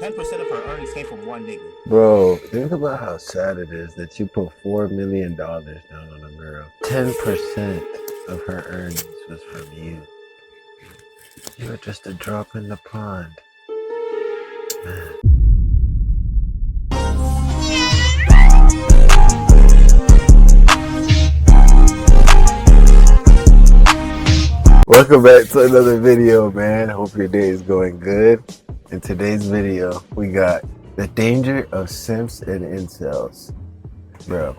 10% of her earnings came from one nigga. Bro, think about how sad it is that you put $4 million down on a girl. 10% of her earnings was from you. You were just a drop in the pond. Man. Welcome back to another video, man. Hope your day is going good. In today's video, we got the danger of simps and incels. Bro,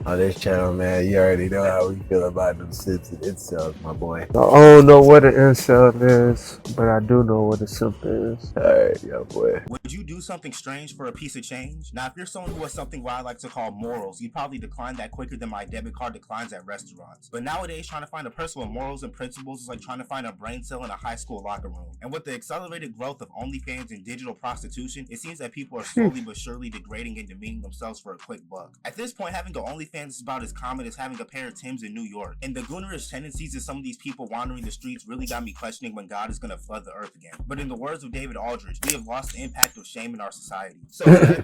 on this channel, man, you already know how we feel about them simps and incels, my boy. I don't know what an incel is, but I do know what a simp is. Alright, yo, boy. Would you do something strange for a piece of change? Now, if you're someone who has something what I like to call morals, you'd probably decline that quicker than my debit card declines at restaurants. But nowadays, trying to find a person with morals and principles is like trying to find a brain cell in a high school locker room. And with the accelerated growth of OnlyFans and digital prostitution, it seems that people are slowly but surely degrading and demeaning themselves for a quick buck. At this point, having an OnlyFans is about as common as having a pair of Timbs in New York. And the goonerish tendencies of some of these people wandering the streets really got me questioning when God is going to flood the earth again. But in the words of David Aldridge, we have lost the impact of shame in our society. So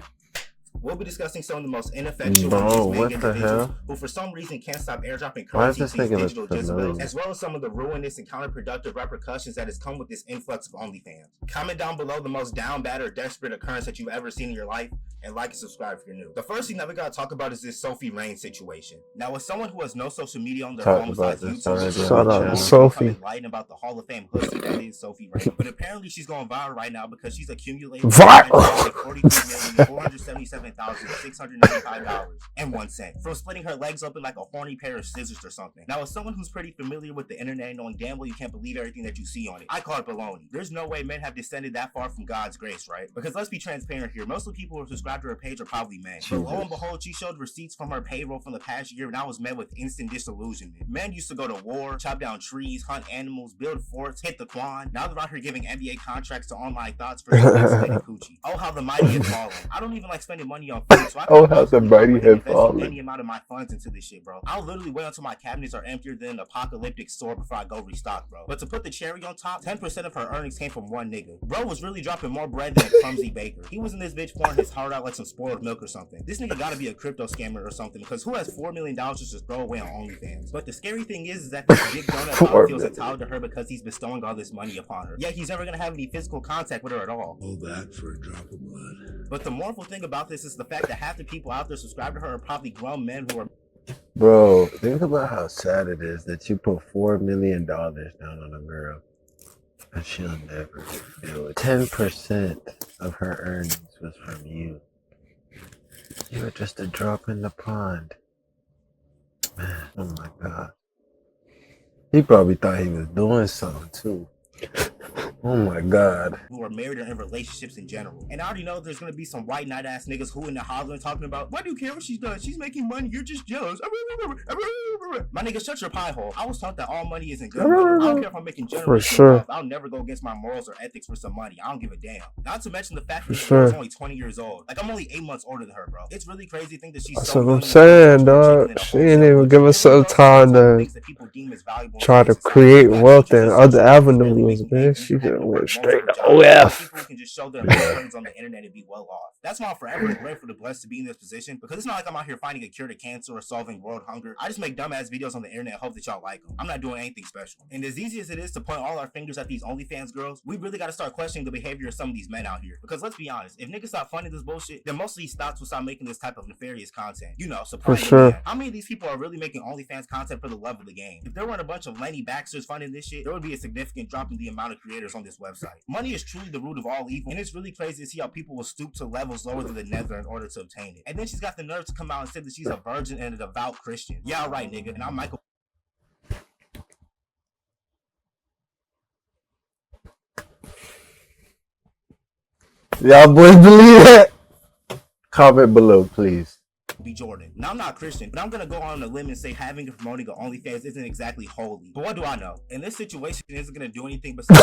we'll be discussing some of the most ineffectual of these individuals who for some reason can't stop airdropping currency to these digital Jezebels, as well as some of the ruinous and counterproductive repercussions that has come with this influx of OnlyFans. Comment down below the most down, bad, or desperate occurrence that you've ever seen in your life, and like and subscribe if you're new. The first thing that we gotta talk about is this Sophie Rain situation. Now, as someone who has no social media on their phone besides YouTube, Shout out to Sophie. Lying about the Hall of Fame pussy that is Sophie Rain, but apparently she's going viral right now because she's accumulated $43,477,695.01 from splitting her legs open like a horny pair of scissors or something. Now, as someone who's pretty familiar with the internet, knowing damn well you can't believe everything that you see on it, I call it baloney. There's no way men have descended that far from God's grace, right? Because let's be transparent here, most of the people who are subscribed to her page are probably men. But lo and behold, she showed receipts from her payroll from the past year, and I was met with instant disillusionment. Men used to go to war, chop down trees, hunt animals, build forts, hit the Quan. Now they're out here giving NBA contracts to online thoughts for coochie. Oh, how the mighty have fallen. I don't even like spending money on food, so I Oh, how the mighty have fallen. Any amount of my funds into this shit, bro. I'll literally wait until my cabinets are emptier than an apocalyptic store before I go restock, bro. But to put the cherry on top, 10% of her earnings came from one nigga. Bro was really dropping more bread than a clumsy baker. He was in this bitch pouring his heart out like some spoiled milk or something. This nigga gotta be a crypto scammer or something, because who has $4 million just to throw away on OnlyFans? But the scary thing is that this big donut feels entitled to her because he's bestowing all this money upon her. Yet he's never gonna have any physical contact with her at all. All that for a drop of blood. But the mournful thing about this is the fact that half the people out there subscribed to her are probably grown men who are... Bro, think about how sad it is that you put $4 million down on a girl. And she'll never feel it. 10% of her earnings was from you. You were just a drop in the pond. Man, oh my God. He probably thought he was doing something too. Oh my God. Who are married or in relationships in general. And I already know there's gonna be some white knight ass niggas who in the hollering talking about, why do you care what she's done? She's making money, you're just jealous. My nigga, shut your pie hole. I was taught that all money isn't good money. I don't care if I'm making general sure. I'll never go against my morals or ethics for some money. I don't give a damn. Not to mention the fact that she's only 20 years old. Like, I'm only 8 months older than her, bro. It's really crazy to think that she's That's so what I'm saying, dog. She didn't even give us some time to try to create wealth in other avenues, man. She just went straight to OF. People can just show their friends on the internet and be well off. That's why I'm forever grateful to blessed to be in this position, because it's not like I'm out here finding a cure to cancer or solving world hunger. I just make dumbass videos on the internet and hope that y'all like them. I'm not doing anything special. And as easy as it is to point all our fingers at these OnlyFans girls, we really gotta start questioning the behavior of some of these men out here. Because let's be honest, if niggas stop funding this bullshit, then most of these thoughts will stop making this type of nefarious content. You know, surprise. For sure. How many of these people are really making OnlyFans content for the love of the game? If there weren't a bunch of Lenny Baxters funding this shit, there would be a significant drop in the amount of creators on this website. Money is truly the root of all evil, and it's really crazy to see how people will stoop to levels lower than the nether in order to obtain it. And then she's got the nerve to come out and say that she's a virgin and a devout Christian. Yeah, all right, nigga. And I'm Michael. Y'all boys believe that? Comment below, please. be Jordan. Now, I'm not Christian, but I'm gonna go on a limb and say having and promoting an OnlyFans isn't exactly holy. But what do I know? In this situation, it isn't gonna do anything besides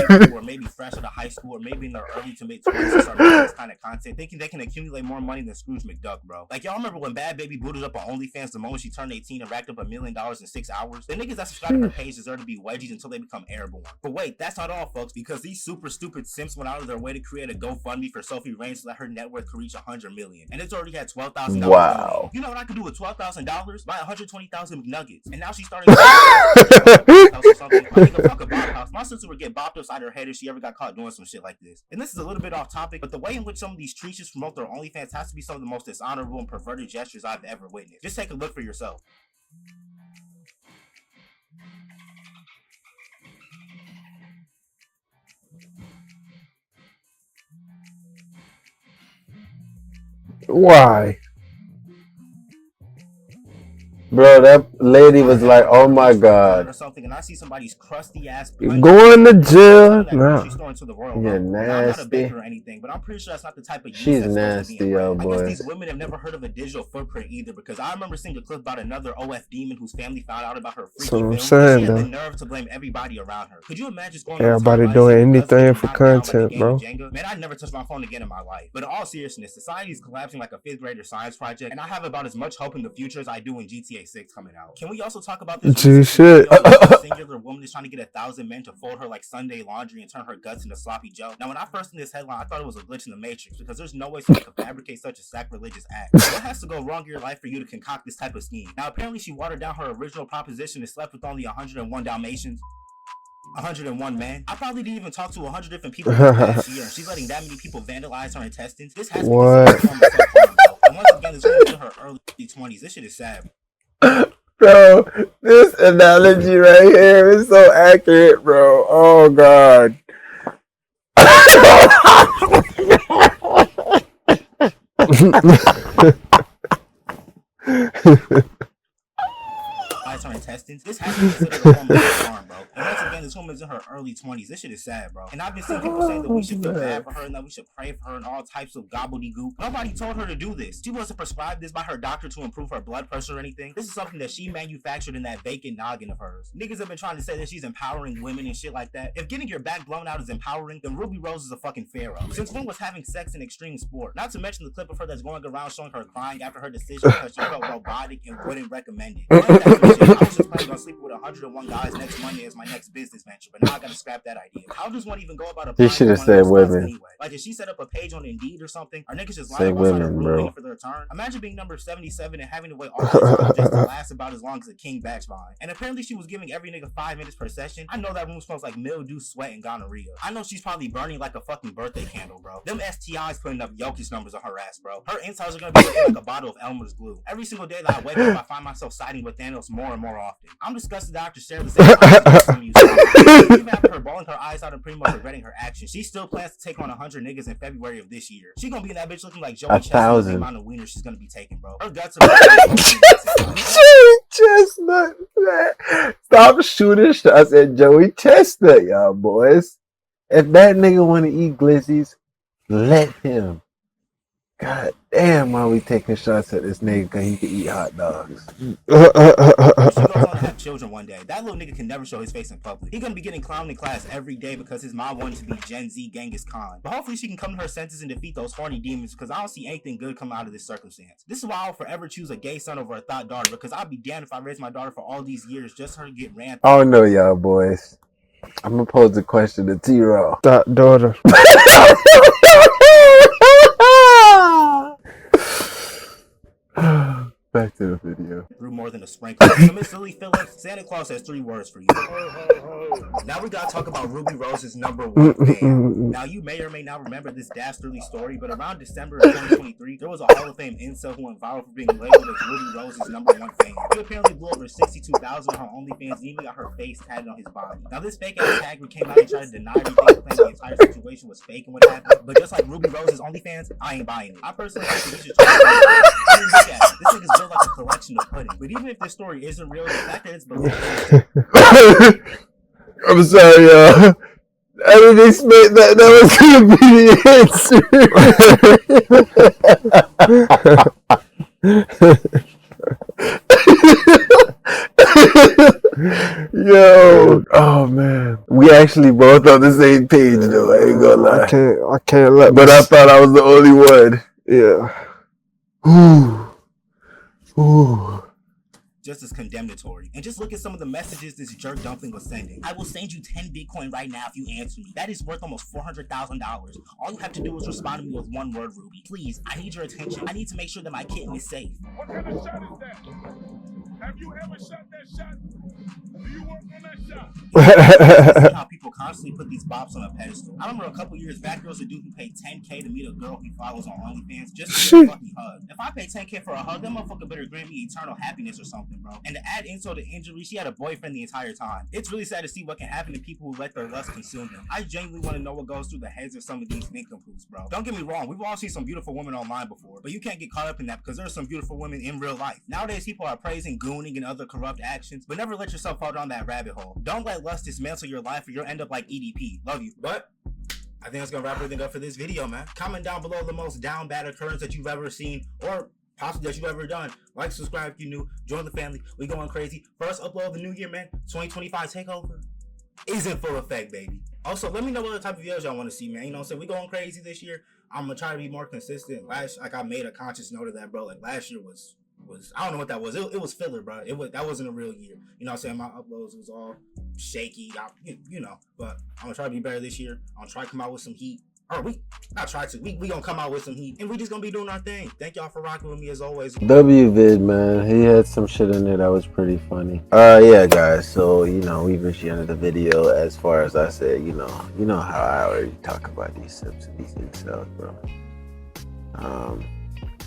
people or maybe fresh out of high school or maybe in their early to mid 20s to start making this kind of content, thinking they can accumulate more money than Scrooge McDuck, bro. Like, y'all remember when Bad Baby booted up on OnlyFans the moment she turned 18 and racked up $1 million in 6 hours? The niggas that subscribe to her page deserve to be wedgies until they become airborne. But wait, that's not all, folks, because these super stupid simps went out of their way to create a GoFundMe for Sophie Reigns so that her net worth could reach $100 million. And it's already had $12,000. Wow. You know what I could do with $12,000? Buy 120,000 nuggets. And now she started something. Fuck a bop house. My sister would get bopped upside her head if she ever got caught doing some shit like this. And this is a little bit off topic, but the way in which some of these treaches promote their OnlyFans has to be some of the most dishonorable and perverted gestures I've ever witnessed. Just take a look for yourself. Why? Bro, that lady was like, "Oh my god." Or something, and I see somebody's crusty ass Going to jail? No. You're I'm not a nasty. baker or anything, but I'm pretty sure that's not the type of She's nasty, yo, I guess boy. these women have never heard of a digital footprint either, because I remember seeing a clip about another OF demon whose family found out about her freaky So I'm film. saying, She had the though. nerve to blame everybody around her. Could you imagine just going Everybody on the doing timeline anything saying, for "Knocked down by the content, game bro." of Jenga"? Man, I'd never touch my phone again in my life. But in all seriousness, society is collapsing like a 5th grader science project, and I have about as much hope in the future as I do in GTA 6 coming out. Can we also talk about this Gee, shit. singular woman is trying to get 1,000 men to fold her like Sunday laundry and turn her guts into sloppy Joe? Now, when I first seen this headline, I thought it was a glitch in the Matrix, because there's no way someone could fabricate such a sacrilegious act. What has to go wrong in your life for you to concoct this type of scheme? Now, apparently she watered down her original proposition and slept with only 101 Dalmatians. 101 men. I probably didn't even talk to 100 different people last year, and she's letting that many people vandalize her intestines. This has to be considered a form of self-harm, bro. And once again, this woman in her early 20s. This shit is sad. Bro, this analogy right here is so accurate, bro. Oh god. Her intestines. This has to be considered a form of self-harm, bro. And once again, this woman's in her early 20s. This shit is sad, bro. And I've been seeing people saying that we should feel bad for her and that we should pray for her and all types of gobbledygook. Nobody told her to do this. She wasn't prescribed this by her doctor to improve her blood pressure or anything. This is something that she manufactured in that vacant noggin of hers. Niggas have been trying to say that she's empowering women and shit like that. If getting your back blown out is empowering, then Ruby Rose is a fucking pharaoh. Since when was having sex in extreme sport? Not to mention the clip of her that's going around showing her crying after her decision because she felt robotic and wouldn't recommend it. I was just planning on sleeping with 101 guys next Monday as my next business venture, but now I gotta scrap that idea. How does one even go about applying? You should have said women. Anyway? Like, if she set up a page on Indeed or something, are niggas just Say lying women, bro. for their turn? Imagine being number 77 and having to wait all that time just to last about as long as a king batch vine. And apparently she was giving every nigga 5 minutes per session. I know that room smells like mildew, sweat, and gonorrhea. I know she's probably burning like a fucking birthday candle, bro. Them STIs putting up Jokic numbers on her ass, bro. Her insides are gonna be looking like a bottle of Elmer's glue. Every single day that I wake up, I find myself siding with Thanos more and more often. I'm disgusted that after sharing the same even after her bawling her eyes out and pretty much regretting her actions, she still plans to take on 100 niggas in February of this year. She gonna be in that bitch looking like Joey Chestnut with the amount of wiener she's gonna be taking, bro. Her guts are Joey Chestnut, man. Stop shooting shots at Joey Chestnut, y'all boys. If that nigga wanna eat glizzies, let him. God damn, why we taking shots at this nigga because he can eat hot dogs? She goes on to have children one day. That little nigga can never show his face in public. He gonna be getting clowned in class every day because his mom wanted to be Gen Z Genghis Khan. But hopefully she can come to her senses and defeat those horny demons, because I don't see anything good come out of this circumstance. This is why I'll forever choose a gay son over a thought daughter, because I'd be damned if I raised my daughter for all these years just for her to get ran. Oh no, y'all boys. I'm gonna pose a question to TRaw. That daughter. Back to the video. Through more than a sprinkle. So Miss Lily Phillips, Santa Claus has 3 words for you. Now we gotta talk about Ruby Rose's #1 fan. Now you may or may not remember this dastardly story, but around December of 2023, there was a Hall of Fame incel who went viral for being labeled as Ruby Rose's #1 fan. He apparently blew over 62,000 on her OnlyFans and even got her face tatted on his body. Now this fake ass tagger came out and tried to deny everything, claiming the entire situation was fake and what happened. But just like Ruby Rose's OnlyFans, I ain't buying it. I personally think that you should try to look at it. This nigga's built like a collection of pudding. But even if this story isn't real, the fact that it's believed. I'm sorry, y'all. I didn't expect that was gonna be the answer. Yo, oh man, we actually both on the same page though. I ain't gonna lie. I can't let. But I thought I was the only one. Yeah. Ooh. Just as condemnatory. And just look at some of the messages this jerk dumpling was sending. I will send you 10 Bitcoin right now if you answer me. That is worth almost $400,000. All you have to do is respond to me with one word, Ruby. Please, I need your attention. I need to make sure that my kitten is safe. What kind of shot is that? Have you ever shot that shot? Do you work on that shot? See how people constantly put these bops on a pedestal. I remember a couple years back, there was a dude who paid $10K to meet a girl he follows on OnlyFans just to get a fucking hug. If I pay $10K for a hug, that motherfucker better grant me eternal happiness or something, bro. And to add insult to injury, she had a boyfriend the entire time. It's really sad to see what can happen to people who let their lust consume them. I genuinely want to know what goes through the heads of some of these nincompoops, bro. Don't get me wrong, we've all seen some beautiful women online before, but you can't get caught up in that because there are some beautiful women in real life. Nowadays, people are praising gooning and other corrupt actions, but never let yourself fall down that rabbit hole. Don't let lust dismantle your life or you'll end up like EDP. Love you. But I think that's gonna wrap everything up for this video, man. Comment down below the most down bad occurrence that you've ever seen or possibly that you've ever done. Like, subscribe if you're new, join the family. We going crazy. First upload of the new year, man. 2025 takeover is in full effect, baby. Also, let me know what other type of videos y'all want to see, man. You know what I'm saying? We going crazy this year. I'm gonna try to be more consistent. I made a conscious note of that, bro. Like last year was I don't know what that was. It was filler, bro. That wasn't a real year. You know what I'm saying? My uploads was all shaky. You know, but I'm gonna try to be better this year. I'm gonna try to come out with some heat. Or we gonna come out with some heat, and we just gonna be doing our thing. Thank y'all for rocking with me as always. Vid, man, he had some shit in there that was pretty funny. Yeah, guys. So we reached the end of the video. As far as I said, you know how I already talk about these Simps and these Incels, bro.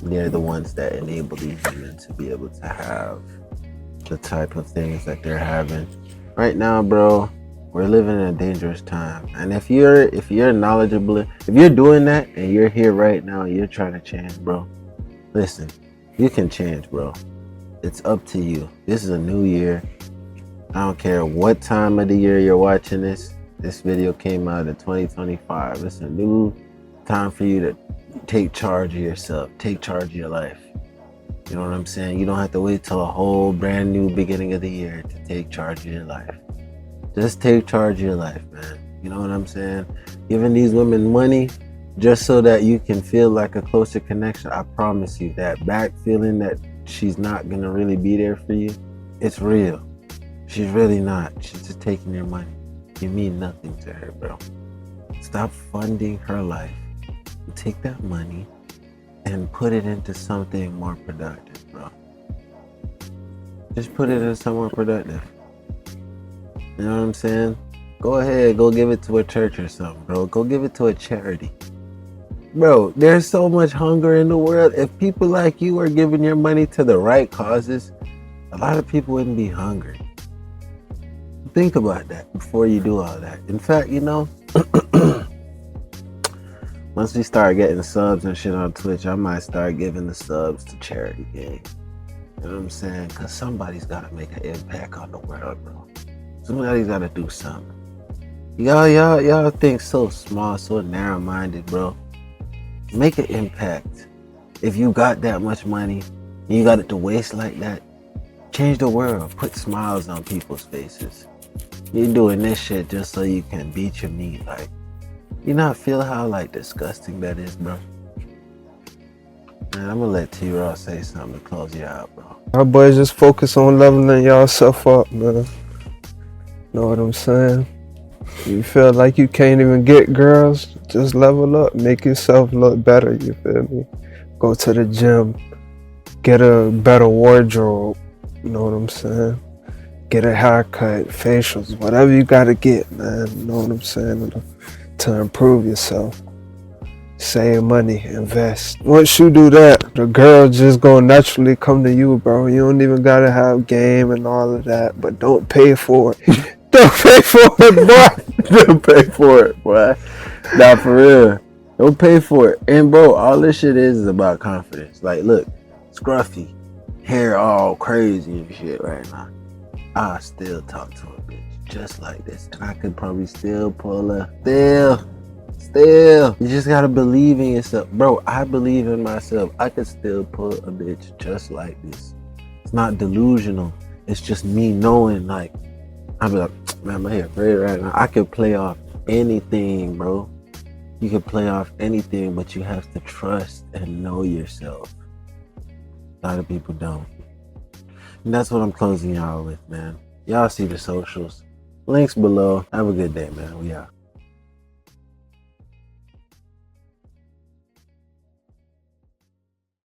They're the ones that enable these women to be able to have the type of things that they're having right now, bro. We're living in a dangerous time, and if you're knowledgeable, if you're doing that and you're here right now and you're trying to change, bro, listen, you can change, bro. It's up to you. This is a new year. I don't care what time of the year you're watching this. This video came out in 2025. It's a new time for you to take charge of yourself, take charge of your life. You know what I'm saying? You don't have to wait till a whole brand new beginning of the year to take charge of your life. Just take charge of your life, man. You know what I'm saying? Giving these women money just so that you can feel like a closer connection. I promise you that back feeling that she's not gonna really be there for you, it's real. She's really not. She's just taking your money. You mean nothing to her, bro. Stop funding her life. Take that money and put it into something more productive, bro. Just put it into somewhere productive. You know what I'm saying? Go ahead, go give it to a church or something, bro. Go give it to a charity. Bro, there's so much hunger in the world. If people like you are giving your money to the right causes, a lot of people wouldn't be hungry. Think about that before you do all that. In fact, once we start getting subs and shit on Twitch, I might start giving the subs to charity, gang. You know what I'm saying? Because somebody's got to make an impact on the world, bro. Somebody's got to do something. Y'all think so small, so narrow-minded, bro. Make an impact. If you got that much money and you got it to waste like that, change the world. Put smiles on people's faces. You're doing this shit just so you can beat your meat. Like, you not feel how disgusting that is, bro? Man, I'm gonna let TRaw say something to close you out, bro. Our boys just focus on leveling y'allself up, man. Know what I'm saying? You feel like you can't even get girls, just level up, make yourself look better, you feel me? Go to the gym, get a better wardrobe, you know what I'm saying? Get a haircut, facials, whatever you gotta get, man, you know what I'm saying? To improve yourself. Save money, invest. Once you do that, the girl just gonna naturally come to you, bro. You don't even gotta have game and all of that, but don't pay for it. Don't pay for it, boy. Don't pay for it, boy. Nah, for real. Don't pay for it. And bro, all this shit is about confidence. Like, look, scruffy, hair all crazy and shit right now. I still talk to a bitch just like this, and I could probably still pull a Still, you just gotta believe in yourself. Bro, I believe in myself. I could still pull a bitch just like this. It's not delusional. It's just me knowing, like, I be like, man, my head red right now. I could play off anything, bro. You can play off anything, but you have to trust and know yourself. A lot of people don't. And that's what I'm closing y'all with, man. Y'all see the socials. Links below. Have a good day, man. We out.